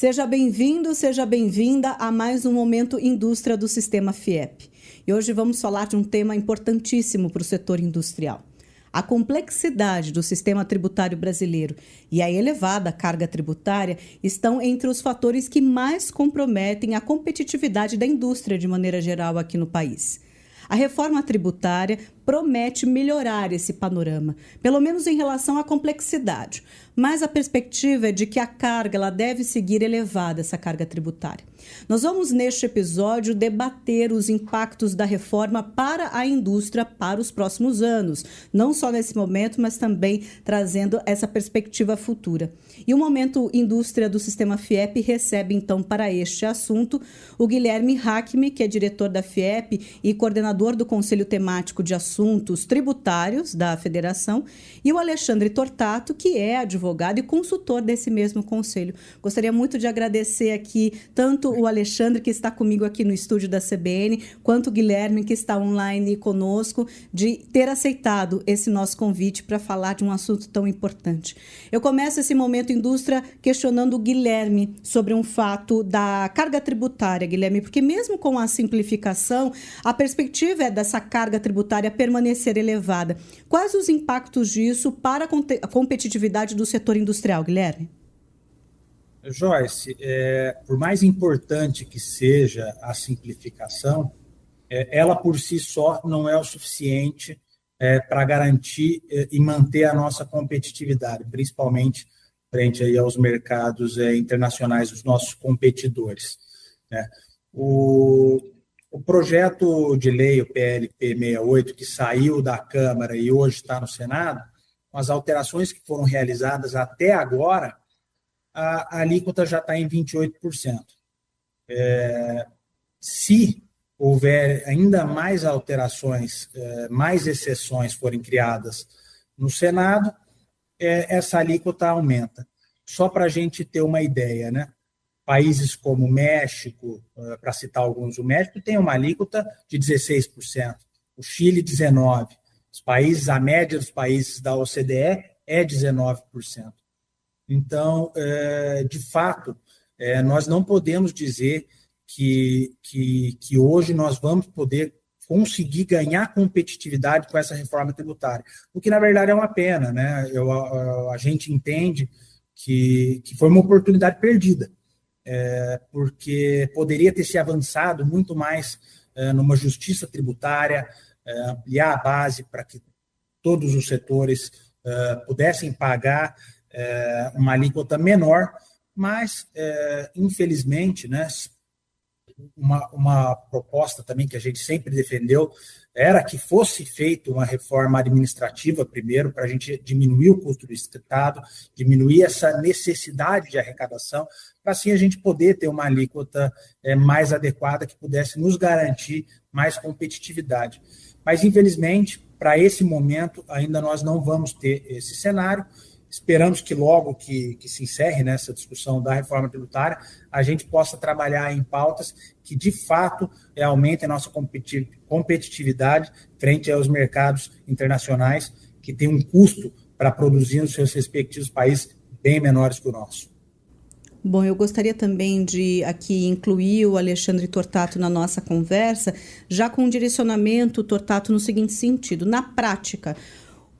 Seja bem-vindo, seja bem-vinda a mais um Momento Indústria do Sistema FIEP. E hoje vamos falar de um tema importantíssimo para o setor industrial. A complexidade do sistema tributário brasileiro e a elevada carga tributária estão entre os fatores que mais comprometem a competitividade da indústria de maneira geral aqui no país. A reforma tributária promete melhorar esse panorama, pelo menos em relação à complexidade. Mas a perspectiva é de que a carga ela deve seguir elevada, essa carga tributária. Nós vamos, neste episódio, debater os impactos da reforma para a indústria para os próximos anos. Não só nesse momento, mas também trazendo essa perspectiva futura. E o Momento Indústria do Sistema FIEP recebe, então, para este assunto, o Guilherme Hackmi, que é diretor da FIEP e coordenador do Conselho Temático de Assuntos Tributários da Federação, e o Alexandre Tortato, que é advogado e consultor desse mesmo conselho. Gostaria muito de agradecer aqui tanto o Alexandre, que está comigo aqui no estúdio da CBN, quanto o Guilherme, que está online conosco, de ter aceitado esse nosso convite para falar de um assunto tão importante. Eu começo esse Momento Indústria questionando o Guilherme sobre um fato da carga tributária, Guilherme, porque mesmo com a simplificação, a perspectiva é dessa carga tributária permanecer elevada. Quais os impactos disso para a competitividade do setor industrial, Guilherme? Joyce, por mais importante que seja a simplificação, ela por si só não é o suficiente para garantir e manter a nossa competitividade, principalmente frente aí aos mercados internacionais dos nossos competidores, né? O projeto de lei, o PLP 68, que saiu da Câmara e hoje está no Senado, com as alterações que foram realizadas até agora, a alíquota já está em 28%. Se houver ainda mais alterações, mais exceções forem criadas no Senado, essa alíquota aumenta. Só para a gente ter uma ideia, né? Países como o México, para citar alguns, o México tem uma alíquota de 16%, o Chile 19%, a média dos países da OCDE é 19%. Então, de fato, nós não podemos dizer que hoje nós vamos poder conseguir ganhar competitividade com essa reforma tributária, o que, na verdade, é uma pena, né? A gente entende que foi uma oportunidade perdida, porque poderia ter se avançado muito mais numa justiça tributária, ampliar a base para que todos os setores pudessem pagar uma alíquota menor, mas, infelizmente, né, uma proposta também que a gente sempre defendeu era que fosse feita uma reforma administrativa primeiro, para a gente diminuir o custo do Estado, diminuir essa necessidade de arrecadação, para assim a gente poder ter uma alíquota mais adequada, que pudesse nos garantir mais competitividade. Mas, infelizmente, para esse momento, ainda nós não vamos ter esse cenário. Esperamos que logo que se encerre nessa discussão da reforma tributária, a gente possa trabalhar em pautas que, de fato, aumentem a nossa competitividade frente aos mercados internacionais, que têm um custo para produzir nos seus respectivos países bem menores que o nosso. Bom, eu gostaria também de aqui incluir o Alexandre Tortato na nossa conversa, já com um direcionamento, Tortato, no seguinte sentido: na prática,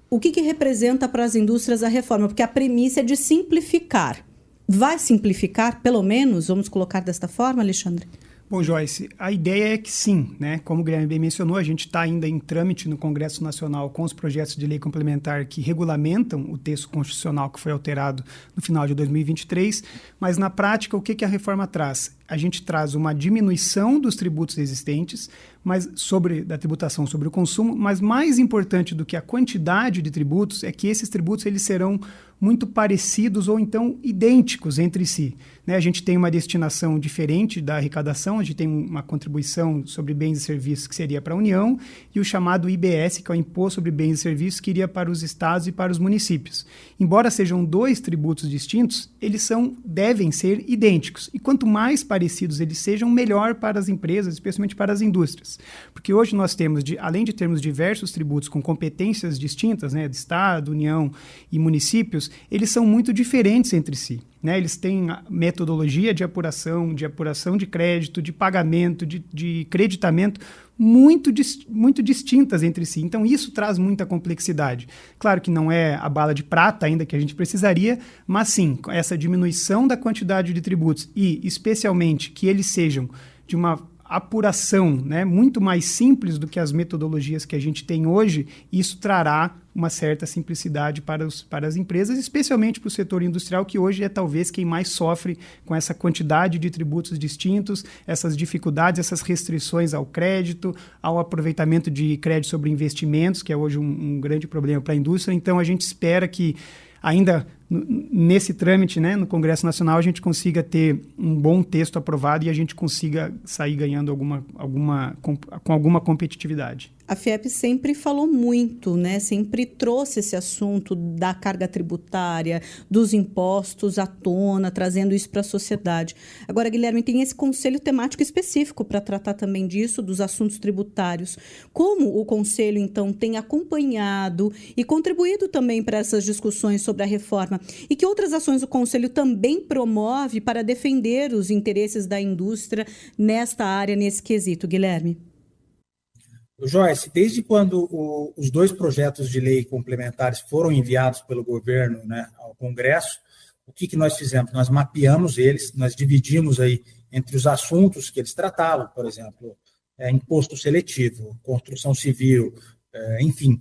o que representa para as indústrias a reforma? Porque a premissa é de simplificar. Vai simplificar, pelo menos? Vamos colocar desta forma, Alexandre? Bom, Joyce, a ideia é que sim, né? Como o Guilherme bem mencionou, a gente está ainda em trâmite no Congresso Nacional com os projetos de lei complementar que regulamentam o texto constitucional que foi alterado no final de 2023, mas na prática, o que a reforma traz? A gente traz uma diminuição dos tributos existentes, mas da tributação sobre o consumo, mas mais importante do que a quantidade de tributos é que esses tributos eles serão muito parecidos ou então idênticos entre si, né? A gente tem uma destinação diferente da arrecadação, a gente tem uma contribuição sobre bens e serviços que seria para a União e o chamado IBS, que é o Imposto sobre Bens e Serviços, que iria para os estados e para os municípios. Embora sejam dois tributos distintos, eles devem ser idênticos. E quanto mais parecidos eles sejam, melhor para as empresas, especialmente para as indústrias. tributárias. Porque hoje nós temos, além de termos diversos tributos com competências distintas, né, de Estado, União e municípios, eles são muito diferentes entre si. Né? Eles têm metodologia de apuração de crédito, de pagamento, de creditamento muito distintas entre si. Então, isso traz muita complexidade. Claro que não é a bala de prata ainda que a gente precisaria, mas sim, essa diminuição da quantidade de tributos e, especialmente, que eles sejam de uma apuração, né, muito mais simples do que as metodologias que a gente tem hoje, isso trará uma certa simplicidade para as empresas, especialmente para o setor industrial, que hoje é talvez quem mais sofre com essa quantidade de tributos distintos, essas dificuldades, essas restrições ao crédito, ao aproveitamento de crédito sobre investimentos, que é hoje um grande problema para a indústria. Então, a gente espera que ainda nesse trâmite, né, no Congresso Nacional, a gente consiga ter um bom texto aprovado e a gente consiga sair ganhando com alguma competitividade. A FIEP sempre falou muito, né? Sempre trouxe esse assunto da carga tributária, dos impostos à tona, trazendo isso para a sociedade. Agora, Guilherme, tem esse conselho temático específico para tratar também disso, dos assuntos tributários. Como o conselho, então, tem acompanhado e contribuído também para essas discussões sobre a reforma? E que outras ações o conselho também promove para defender os interesses da indústria nesta área, nesse quesito, Guilherme? Joyce, desde quando os 2 projetos de lei complementares foram enviados pelo governo, né, ao Congresso, o que nós fizemos? Nós mapeamos eles, nós dividimos aí entre os assuntos que eles tratavam, por exemplo, imposto seletivo, construção civil, enfim,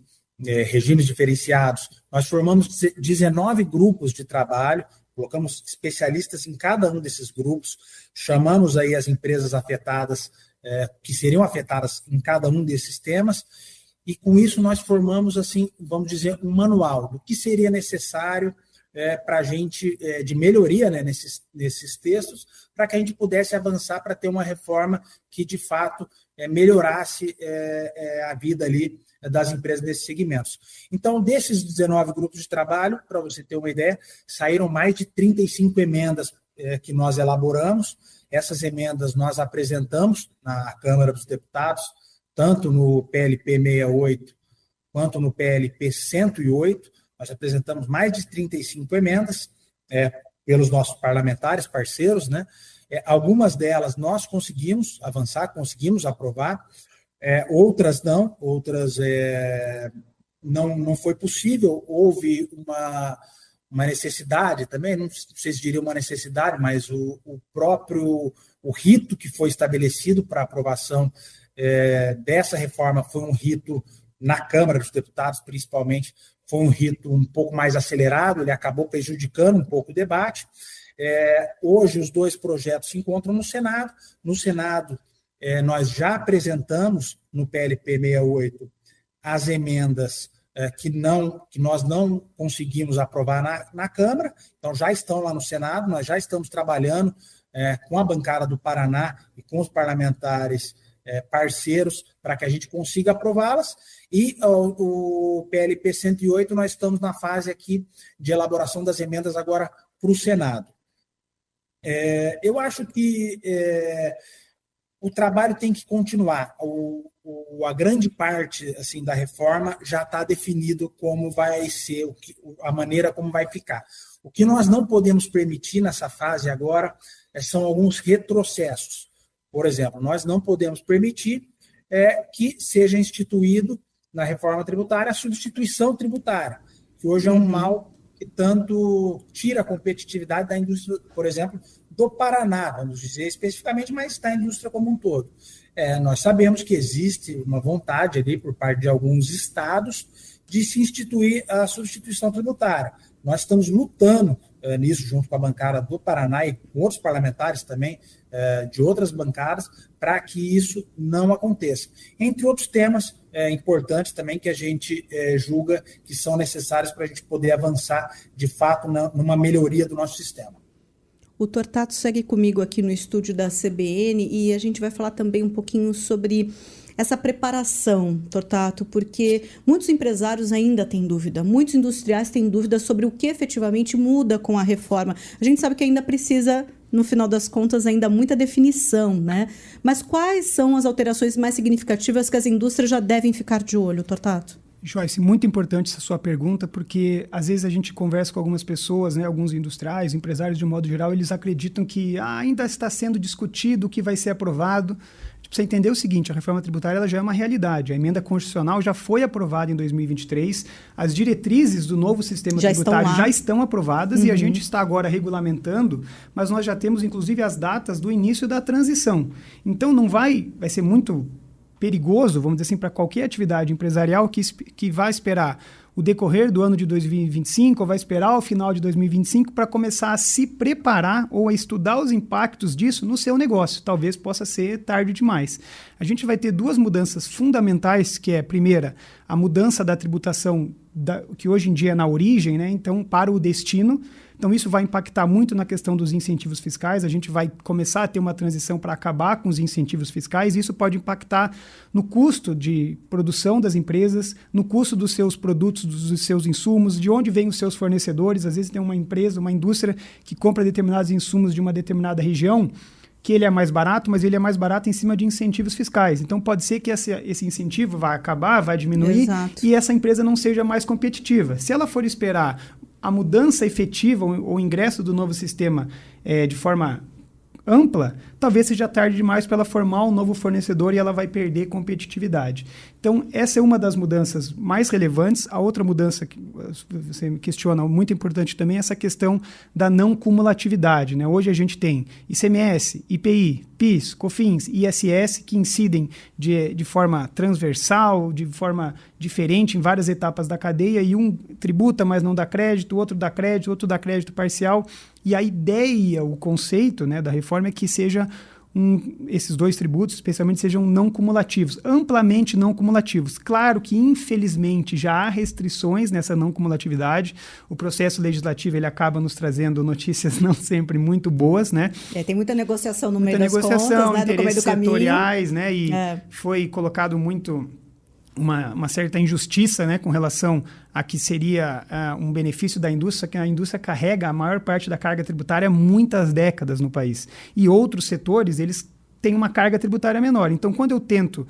regimes diferenciados. Nós formamos 19 grupos de trabalho, colocamos especialistas em cada um desses grupos, chamamos aí as empresas afetadas, que seriam afetadas em cada um desses temas, e com isso nós formamos, assim, vamos dizer, um manual do que seria necessário para a gente, de melhoria, né, nesses textos, para que a gente pudesse avançar para ter uma reforma que, de fato, melhorasse a vida ali das empresas desses segmentos. Então, desses 19 grupos de trabalho, para você ter uma ideia, saíram mais de 35 emendas que nós elaboramos. Essas emendas nós apresentamos na Câmara dos Deputados, tanto no PLP 68 quanto no PLP 108. Nós apresentamos mais de 35 emendas pelos nossos parlamentares, parceiros, né? Algumas delas nós conseguimos avançar, conseguimos aprovar, outras não, não foi possível. Houve uma necessidade também, não sei se diria uma necessidade, mas o rito que foi estabelecido para aprovação dessa reforma foi um rito, na Câmara dos Deputados, principalmente, foi um rito um pouco mais acelerado, ele acabou prejudicando um pouco o debate. Hoje, os 2 projetos se encontram no Senado. No Senado, nós já apresentamos, no PLP 68, as emendas que nós não conseguimos aprovar na Câmara, então já estão lá no Senado. Nós já estamos trabalhando com a bancada do Paraná e com os parlamentares parceiros para que a gente consiga aprová-las, e o PLP 108 nós estamos na fase aqui de elaboração das emendas agora para o Senado. Eu acho que o trabalho tem que continuar. A grande parte, assim, da reforma já está definido como vai ser, a maneira como vai ficar. O que nós não podemos permitir nessa fase agora são alguns retrocessos. Por exemplo, nós não podemos permitir que seja instituído na reforma tributária a substituição tributária, que hoje é um mal que tanto tira a competitividade da indústria, por exemplo, do Paraná, vamos dizer especificamente, mas da indústria como um todo. Nós sabemos que existe uma vontade ali por parte de alguns estados de se instituir a substituição tributária. Nós estamos lutando nisso junto com a bancada do Paraná e com outros parlamentares também de outras bancadas para que isso não aconteça. Entre outros temas importantes também que a gente julga que são necessários para a gente poder avançar de fato numa melhoria do nosso sistema. O Tortato segue comigo aqui no estúdio da CBN e a gente vai falar também um pouquinho sobre essa preparação, Tortato, porque muitos empresários ainda têm dúvida, muitos industriais têm dúvida sobre o que efetivamente muda com a reforma. A gente sabe que ainda precisa no final das contas, ainda muita definição, né? Mas quais são as alterações mais significativas que as indústrias já devem ficar de olho, Tortato? Joyce, muito importante essa sua pergunta, porque às vezes a gente conversa com algumas pessoas, né, alguns industriais, empresários de um modo geral, eles acreditam que ainda está sendo discutido o que vai ser aprovado. Precisa entender o seguinte, a reforma tributária ela já é uma realidade, a emenda constitucional já foi aprovada em 2023, as diretrizes do novo sistema tributário já estão aprovadas e a gente está agora regulamentando, mas nós já temos inclusive as datas do início da transição. Então vai ser muito perigoso, vamos dizer assim, para qualquer atividade empresarial que vai esperar o decorrer do ano de 2025 ou vai esperar o final de 2025 para começar a se preparar ou a estudar os impactos disso no seu negócio. Talvez possa ser tarde demais. A gente vai ter duas mudanças fundamentais, que é, primeira, a mudança da tributação que hoje em dia é na origem, né? Então, para o destino. Então, isso vai impactar muito na questão dos incentivos fiscais. A gente vai começar a ter uma transição para acabar com os incentivos fiscais. Isso pode impactar no custo de produção das empresas, no custo dos seus produtos, dos seus insumos, de onde vêm os seus fornecedores. Às vezes tem uma empresa, uma indústria que compra determinados insumos de uma determinada região, que ele é mais barato, mas ele é mais barato em cima de incentivos fiscais. Então, pode ser que esse incentivo vai acabar, vai diminuir, e essa empresa não seja mais competitiva. Se ela for esperar a mudança efetiva ou o ingresso do novo sistema de forma ampla, talvez seja tarde demais para ela formar um novo fornecedor e ela vai perder competitividade. Então, essa é uma das mudanças mais relevantes. A outra mudança que você me questiona, muito importante também, é essa questão da não cumulatividade, né? Hoje a gente tem ICMS, IPI, PIS, COFINS, ISS, que incidem de forma transversal, de forma diferente em várias etapas da cadeia, e um tributa, mas não dá crédito, outro dá crédito parcial. E a ideia, o conceito, né, da reforma é que esses dois tributos, especialmente, sejam não cumulativos, amplamente não cumulativos. Claro que, infelizmente, já há restrições nessa não cumulatividade. O processo legislativo ele acaba nos trazendo notícias não sempre muito boas, né? Tem muita negociação no meio das contas, né? Interesses setoriais, né? E foi colocado muito uma certa injustiça, né, com relação a que seria um benefício da indústria, que a indústria carrega a maior parte da carga tributária há muitas décadas no país. E outros setores, eles têm uma carga tributária menor. Então, quando eu tento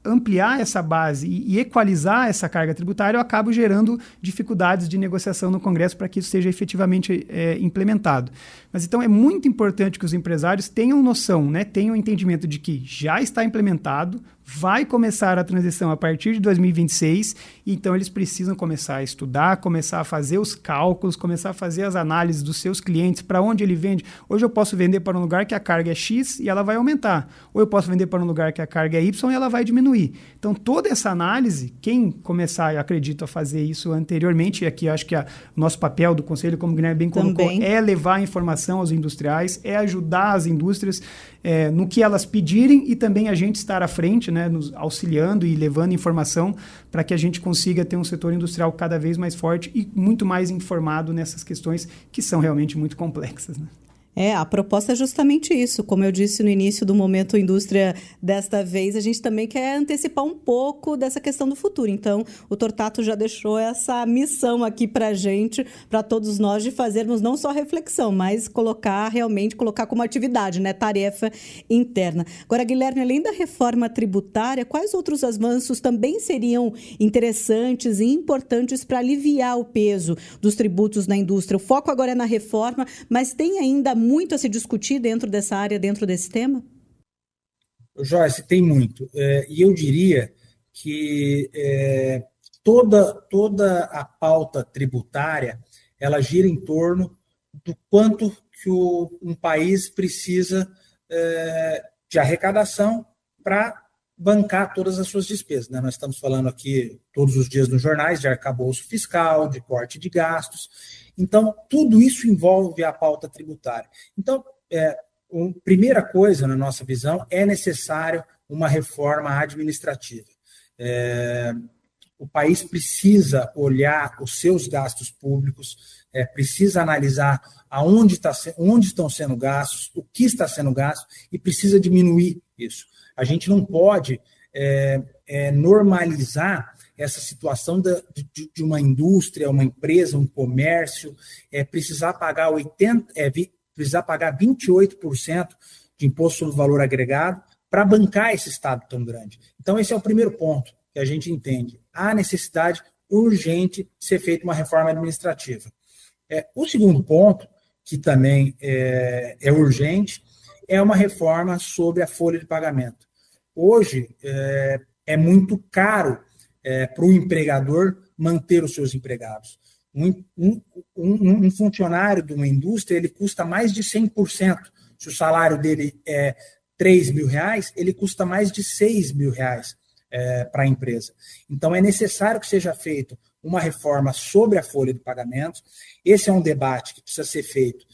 ampliar essa base e equalizar essa carga tributária, eu acabo gerando dificuldades de negociação no Congresso para que isso seja efetivamente implementado. Mas então é muito importante que os empresários tenham noção, né, tenham entendimento de que já está implementado, vai começar a transição a partir de 2026, então eles precisam começar a estudar, começar a fazer os cálculos, começar a fazer as análises dos seus clientes, para onde ele vende. Hoje eu posso vender para um lugar que a carga é X e ela vai aumentar, ou eu posso vender para um lugar que a carga é Y e ela vai diminuir. Então toda essa análise, quem começar, eu acredito, a fazer isso anteriormente, e aqui acho que o nosso papel do Conselho, como o Guilherme bem colocou, é levar a informação aos industriais, é ajudar as indústrias no que elas pedirem e também a gente estar à frente, né, nos auxiliando e levando informação para que a gente consiga ter um setor industrial cada vez mais forte e muito mais informado nessas questões que são realmente muito complexas, né? A proposta é justamente isso. Como eu disse no início do Momento Indústria, desta vez, a gente também quer antecipar um pouco dessa questão do futuro. Então, o Tortato já deixou essa missão aqui para a gente, para todos nós, de fazermos não só reflexão, mas colocar como atividade, né? Tarefa interna. Agora, Guilherme, além da reforma tributária, quais outros avanços também seriam interessantes e importantes para aliviar o peso dos tributos na indústria? O foco agora é na reforma, mas tem ainda muito a se discutir dentro dessa área, dentro desse tema? Joyce, tem muito. E eu diria que toda a pauta tributária, ela gira em torno do quanto que um país precisa de arrecadação para bancar todas as suas despesas, né? Nós estamos falando aqui todos os dias nos jornais de arcabouço fiscal, de corte de gastos. Então, tudo isso envolve a pauta tributária. Então, primeira coisa, na nossa visão, é necessário uma reforma administrativa. O país precisa olhar os seus gastos públicos, precisa analisar onde estão sendo gastos, o que está sendo gasto, e precisa diminuir isso. A gente não pode normalizar essa situação de uma indústria, uma empresa, um comércio, precisar pagar precisar pagar 28% de imposto sobre valor agregado para bancar esse Estado tão grande. Então, esse é o primeiro ponto que a gente entende. Há necessidade urgente de ser feita uma reforma administrativa. O segundo ponto, que também é urgente, é uma reforma sobre a folha de pagamento. Hoje, é muito caro para o empregador manter os seus empregados. Um funcionário de uma indústria, ele custa mais de 100%. Se o salário dele é R$3.000, ele custa mais de R$6.000 para a empresa. Então, é necessário que seja feita uma reforma sobre a folha de pagamentos. Esse é um debate que precisa ser feito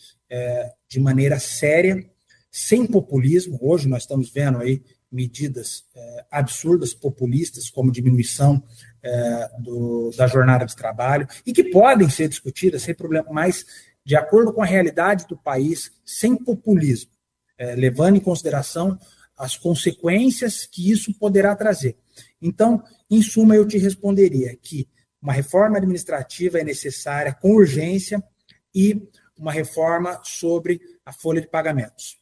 de maneira séria, sem populismo. Hoje nós estamos vendo aí medidas absurdas, populistas, como diminuição da jornada de trabalho, e que podem ser discutidas sem problema, mas de acordo com a realidade do país, sem populismo, levando em consideração as consequências que isso poderá trazer. Então, em suma, eu te responderia que uma reforma administrativa é necessária com urgência e uma reforma sobre a folha de pagamentos.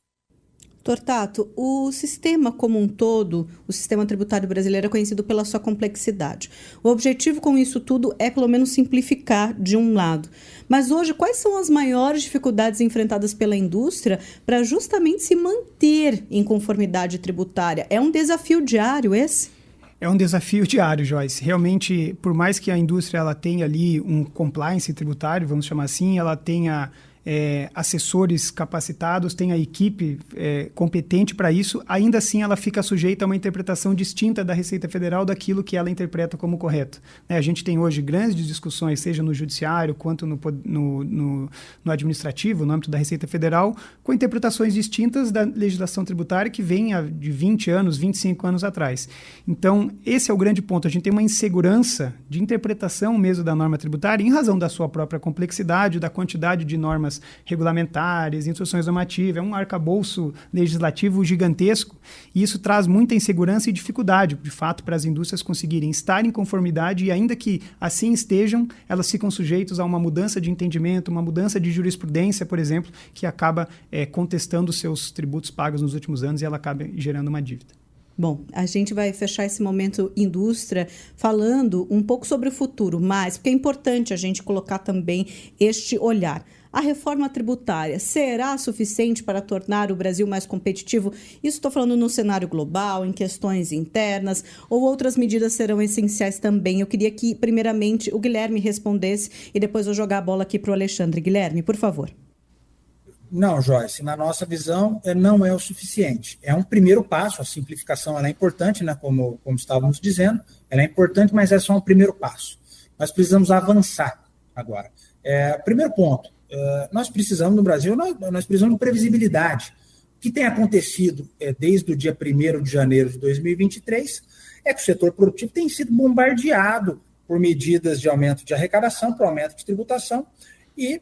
Tortato, o sistema como um todo, o sistema tributário brasileiro é conhecido pela sua complexidade. O objetivo com isso tudo é, pelo menos, simplificar de um lado. Mas hoje, quais são as maiores dificuldades enfrentadas pela indústria para justamente se manter em conformidade tributária? É um desafio diário esse? É um desafio diário, Joyce. Realmente, por mais que a indústria ela tenha ali um compliance tributário, vamos chamar assim, ela tenha assessores capacitados, tem a equipe competente para isso, ainda assim ela fica sujeita a uma interpretação distinta da Receita Federal daquilo que ela interpreta como correto. A gente tem hoje grandes discussões, seja no judiciário quanto no administrativo, no âmbito da Receita Federal, com interpretações distintas da legislação tributária que vem de 20 anos, 25 anos atrás. Então, esse é o grande ponto. A gente tem uma insegurança de interpretação mesmo da norma tributária em razão da sua própria complexidade, da quantidade de normas regulamentares, instruções normativas, é um arcabouço legislativo gigantesco, e isso traz muita insegurança e dificuldade, de fato, para as indústrias conseguirem estar em conformidade, e ainda que assim estejam, elas ficam sujeitas a uma mudança de entendimento, uma mudança de jurisprudência, por exemplo, que acaba contestando seus tributos pagos nos últimos anos e ela acaba gerando uma dívida. Bom, a gente vai fechar esse momento indústria falando um pouco sobre o futuro, mas porque é importante a gente colocar também este olhar. A reforma tributária será suficiente para tornar o Brasil mais competitivo? Isso estou falando no cenário global, em questões internas, ou outras medidas serão essenciais também? Eu queria que, primeiramente, o Guilherme respondesse e depois eu jogar a bola aqui para o Alexandre. Guilherme, por favor. Não, Joyce, na nossa visão, não é o suficiente. É um primeiro passo, a simplificação ela é importante, né, como estávamos dizendo, ela é importante, mas é só um primeiro passo. Nós precisamos avançar agora. Primeiro ponto, nós precisamos, no Brasil, nós precisamos de previsibilidade. O que tem acontecido desde o dia 1º de janeiro de 2023 é que o setor produtivo tem sido bombardeado por medidas de aumento de arrecadação, por aumento de tributação, e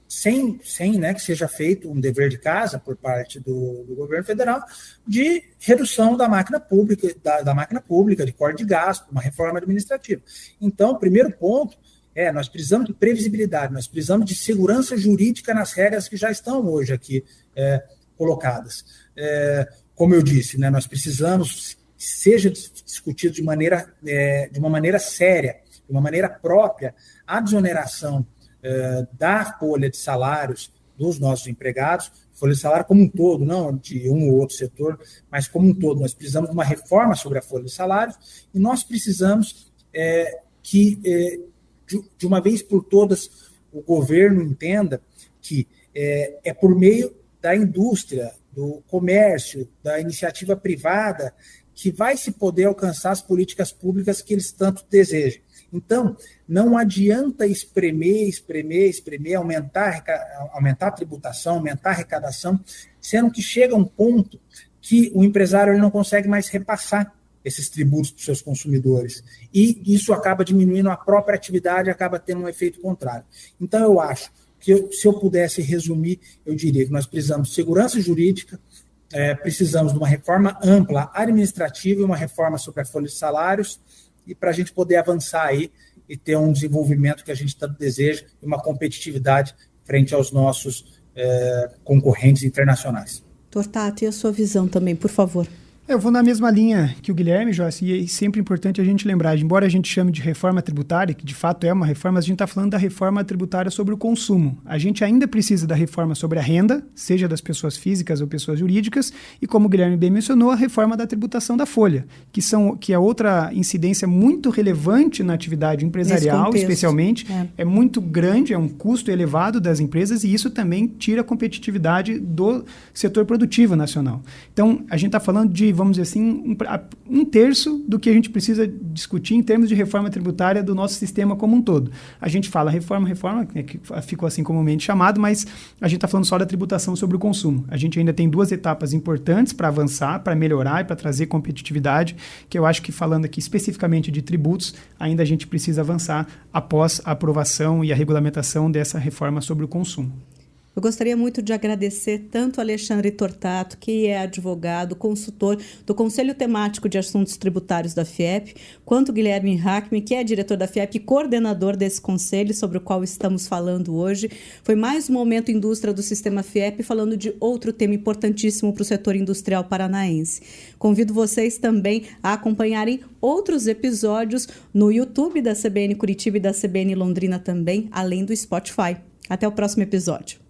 sem que seja feito um dever de casa por parte do governo federal de redução da máquina pública, de corte de gasto, uma reforma administrativa. Então, o primeiro ponto nós precisamos de previsibilidade, nós precisamos de segurança jurídica nas regras que já estão hoje aqui colocadas. Como eu disse, né, nós precisamos que seja discutido de uma maneira séria, de uma maneira própria, a desoneração da folha de salários dos nossos empregados, folha de salário como um todo, não de um ou outro setor, mas como um todo. Nós precisamos de uma reforma sobre a folha de salários e nós precisamos que, de uma vez por todas, o governo entenda que é por meio da indústria, do comércio, da iniciativa privada, que vai se poder alcançar as políticas públicas que eles tanto desejam. Então, não adianta espremer, aumentar a tributação, aumentar a arrecadação, sendo que chega um ponto que o empresário ele não consegue mais repassar esses tributos para os seus consumidores. E isso acaba diminuindo a própria atividade, acaba tendo um efeito contrário. Então, eu acho que, se eu pudesse resumir, eu diria que nós precisamos de segurança jurídica, precisamos de uma reforma ampla administrativa e uma reforma sobre a folha de salários, e para a gente poder avançar aí e ter um desenvolvimento que a gente tanto deseja e uma competitividade frente aos nossos concorrentes internacionais. Tortato, e a sua visão também, por favor? Eu vou na mesma linha que o Guilherme, Joyce, e é sempre importante a gente lembrar, embora a gente chame de reforma tributária, que de fato é uma reforma, a gente está falando da reforma tributária sobre o consumo. A gente ainda precisa da reforma sobre a renda, seja das pessoas físicas ou pessoas jurídicas, e como o Guilherme bem mencionou, a reforma da tributação da folha, que é outra incidência muito relevante na atividade empresarial, especialmente. É muito grande, é um custo elevado das empresas, e isso também tira a competitividade do setor produtivo nacional. Então, a gente está falando de, vamos dizer assim, um terço do que a gente precisa discutir em termos de reforma tributária do nosso sistema como um todo. A gente fala reforma, né, que ficou assim comumente chamado, mas a gente está falando só da tributação sobre o consumo. A gente ainda tem 2 etapas importantes para avançar, para melhorar e para trazer competitividade, que eu acho que, falando aqui especificamente de tributos, ainda a gente precisa avançar após a aprovação e a regulamentação dessa reforma sobre o consumo. Eu gostaria muito de agradecer tanto Alexandre Tortato, que é advogado, consultor do Conselho Temático de Assuntos Tributários da FIEP, quanto Guilherme Hackman, que é diretor da FIEP e coordenador desse conselho sobre o qual estamos falando hoje. Foi mais um Momento Indústria do Sistema FIEP, falando de outro tema importantíssimo para o setor industrial paranaense. Convido vocês também a acompanharem outros episódios no YouTube da CBN Curitiba e da CBN Londrina também, além do Spotify. Até o próximo episódio.